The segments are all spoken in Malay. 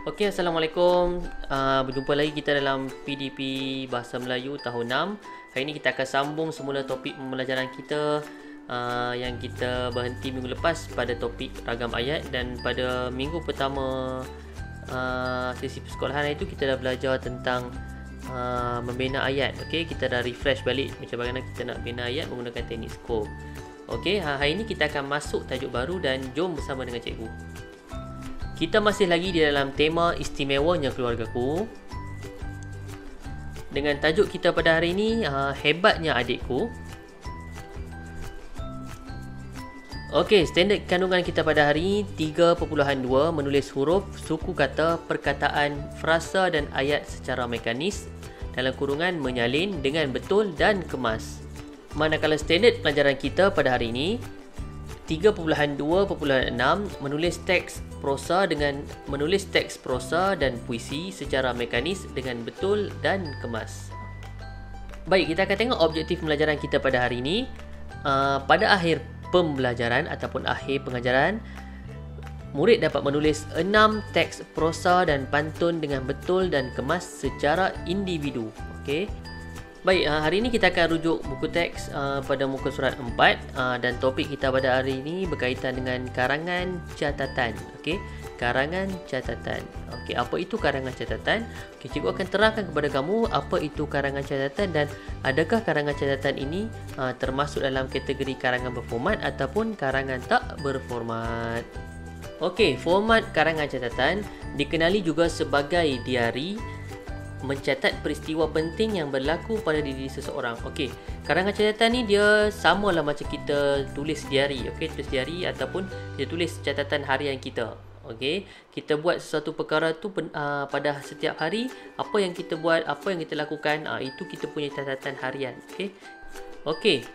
Okey, Assalamualaikum. Berjumpa lagi kita dalam PDP Bahasa Melayu tahun 6. Hari ini kita akan sambung semula topik pembelajaran kita yang kita berhenti minggu lepas pada topik ragam ayat, dan pada minggu pertama sesi persekolahan itu kita dah belajar tentang membina ayat. Okey, kita dah refresh balik macam bagaimana kita nak bina ayat menggunakan teknik skop. Okey, hari ini kita akan masuk tajuk baru dan jom bersama dengan cikgu. Kita masih lagi di dalam tema istimewanya keluargaku. Dengan tajuk kita pada hari ini, hebatnya adikku. Okey, standard kandungan kita pada hari ini 3.2, menulis huruf, suku kata, perkataan, frasa dan ayat secara mekanis dalam kurungan menyalin dengan betul dan kemas. Manakala standard pelajaran kita pada hari ini 3.2.6, menulis teks prosa dan puisi secara mekanis dengan betul dan kemas. Baik, kita akan tengok objektif pembelajaran kita pada hari ini. Pada akhir pembelajaran ataupun akhir pengajaran, murid dapat menulis 6 teks prosa dan pantun dengan betul dan kemas secara individu. Okey. Baik, hari ini kita akan rujuk buku teks pada muka surat 4, dan topik kita pada hari ini berkaitan dengan karangan catatan. Okey, karangan catatan. Okey, apa itu karangan catatan? Okey, cikgu akan terangkan kepada kamu apa itu karangan catatan dan adakah karangan catatan ini termasuk dalam kategori karangan berformat ataupun karangan tak berformat. Okey, format karangan catatan dikenali juga sebagai diari, mencatat peristiwa penting yang berlaku pada diri seseorang. Okey, karangan catatan ni dia samalah macam kita tulis diari. Okey, tulis diari ataupun kita tulis catatan harian kita. Okey, kita buat sesuatu perkara tu pada setiap hari, apa yang kita buat, apa yang kita lakukan, itu kita punya catatan harian. Okey. Okey.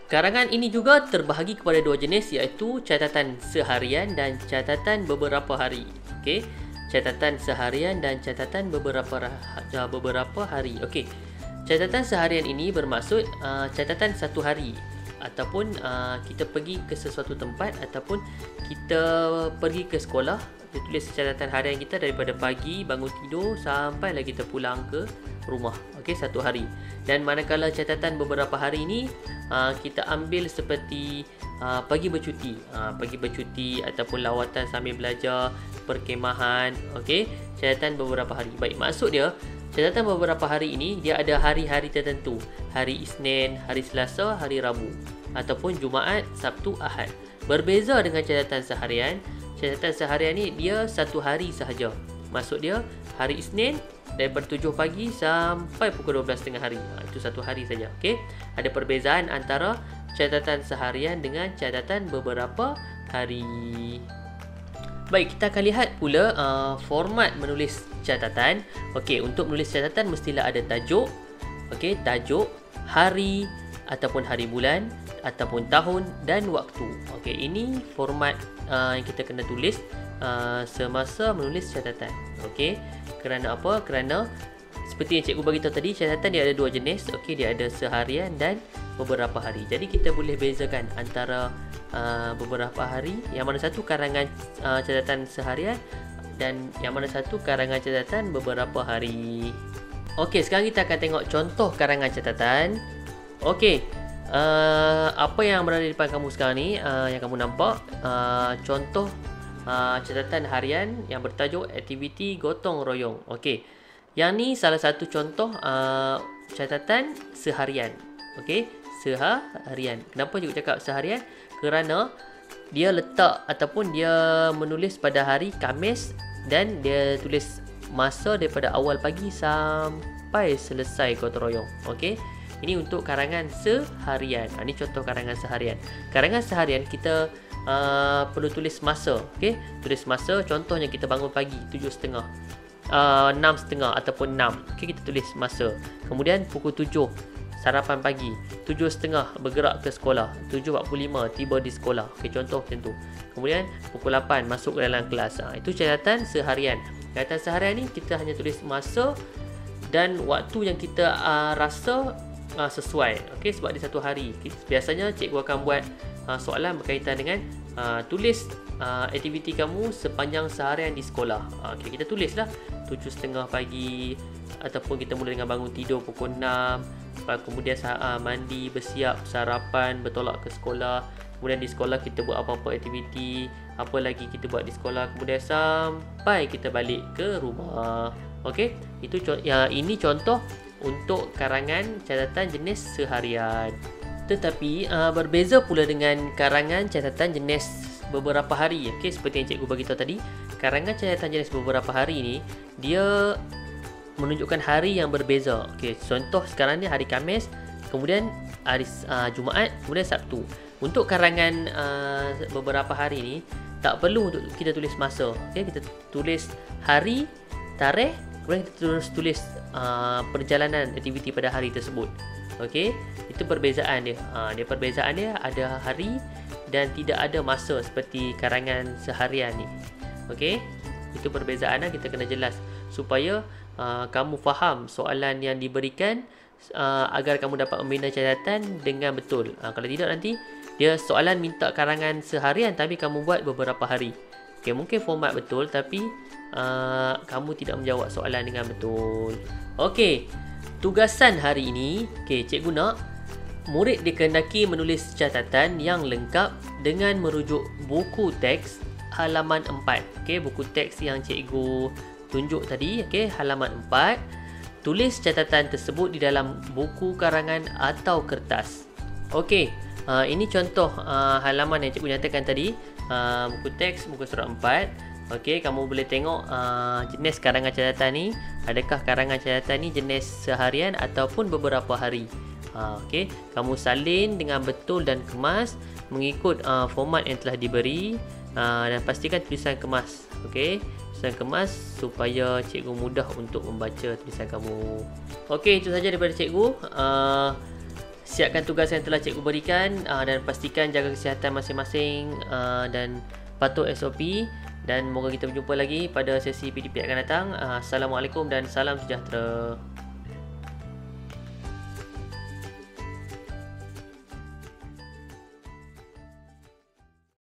Karangan ini juga terbahagi kepada dua jenis, iaitu catatan seharian dan catatan beberapa hari. Okey. Catatan seharian dan catatan beberapa hari. Okey. Catatan seharian ini bermaksud catatan satu hari, ataupun kita pergi ke sesuatu tempat ataupun kita pergi ke sekolah, kita tulis catatan harian kita daripada pagi bangun tidur sampai lagi kita pulang ke rumah. Okey, satu hari. Dan manakala catatan beberapa hari ini kita ambil seperti pergi bercuti ataupun lawatan sambil belajar, perkemahan. Okey, catatan beberapa hari. Baik, maksud dia catatan beberapa hari ini dia ada hari-hari tertentu. Hari Isnin, hari Selasa, hari Rabu ataupun Jumaat, Sabtu, Ahad. Berbeza dengan catatan seharian. Catatan seharian ni dia satu hari sahaja. Maksud dia hari Isnin daripada 7 pagi sampai pukul 12 tengah hari. Itu satu hari saja. Okey. Ada perbezaan antara catatan seharian dengan catatan beberapa hari. Baik, kita akan lihat pula format menulis catatan. Okey, untuk menulis catatan mestilah ada tajuk. Okey, tajuk, hari ataupun hari bulan ataupun tahun dan waktu. Okey, ini format yang kita kena tulis semasa menulis catatan. Okey, kerana apa? Kerana seperti yang cikgu bagi tahu tadi, catatan dia ada dua jenis. Okey, dia ada seharian dan beberapa hari. Jadi kita boleh bezakan antara beberapa hari, yang mana satu karangan catatan seharian dan yang mana satu karangan catatan beberapa hari. Okey, sekarang kita akan tengok contoh karangan catatan. Okey, apa yang berada di depan kamu sekarang ni, yang kamu nampak contoh catatan harian yang bertajuk aktiviti gotong royong. Okey, yang ni salah satu contoh catatan seharian. Okey, seharian. Kenapa cikgu cakap seharian? Kerana dia letak ataupun dia menulis pada hari Khamis dan dia tulis masa daripada awal pagi sampai selesai gotong royong. Okey, ini untuk karangan seharian. Ini contoh karangan seharian. Karangan seharian kita perlu tulis masa. Okey, tulis masa. Contohnya kita bangun pagi 7.30, 6.30 ataupun 6. Okey, kita tulis masa. Kemudian pukul 7 sarapan pagi, 7.30 bergerak ke sekolah, 7.45 tiba di sekolah. Okey, contoh macam tu. Kemudian pukul 8 masuk ke dalam kelas. Itu catatan seharian. Catatan seharian ni kita hanya tulis masa dan waktu yang kita rasa sesuai. Okey, sebab di satu hari biasanya cikgu akan buat soalan berkaitan dengan tulis aktiviti kamu sepanjang seharian di sekolah. Okay, kita tulislah 7.30 pagi, ataupun kita mula dengan bangun tidur pukul 6, kemudian mandi, bersiap, sarapan, bertolak ke sekolah. Kemudian di sekolah kita buat apa-apa aktiviti, apa lagi kita buat di sekolah, kemudian sampai kita balik ke rumah. Okey, ini contoh untuk karangan catatan jenis seharian. Tetapi berbeza pula dengan karangan catatan jenis beberapa hari. Okey, seperti yang cikgu bagi tahu tadi, karangan catatan jenis beberapa hari ni dia menunjukkan hari yang berbeza. Okey, contoh sekarang ni hari Khamis, kemudian hari Jumaat, kemudian Sabtu. Untuk karangan beberapa hari ni tak perlu untuk kita tulis masa. Okey, kita tulis hari, tarikh, kemudian kita tulis perjalanan aktiviti pada hari tersebut. Okey, itu perbezaan dia. Perbezaan dia ada hari dan tidak ada masa seperti karangan seharian ni. Okey, itu perbezaan kita kena jelas supaya kamu faham soalan yang diberikan, agar kamu dapat membina catatan dengan betul. Kalau tidak, nanti dia soalan minta karangan seharian tapi kamu buat beberapa hari. Okay, mungkin format betul tapi kamu tidak menjawab soalan dengan betul. Okey, tugasan hari ini, cikgu nak murid dikehendaki menulis catatan yang lengkap dengan merujuk buku teks halaman 4. Okey, buku teks yang cikgu tunjuk tadi, halaman 4. Tulis catatan tersebut di dalam buku karangan atau kertas. Okey, ini contoh halaman yang cikgu nyatakan tadi, buku teks muka surat 4. Okey, kamu boleh tengok jenis karangan catatan ni. Adakah karangan catatan ni jenis seharian ataupun beberapa hari. Okey, kamu salin dengan betul dan kemas mengikut format yang telah diberi, dan pastikan tulisan kemas. Okey, tulisan kemas supaya cikgu mudah untuk membaca tulisan kamu. Okey, itu saja daripada cikgu. Siapkan tugas yang telah cikgu berikan, dan pastikan jaga kesihatan masing-masing, dan patuh SOP, dan moga kita berjumpa lagi pada sesi PDP akan datang. Assalamualaikum dan salam sejahtera.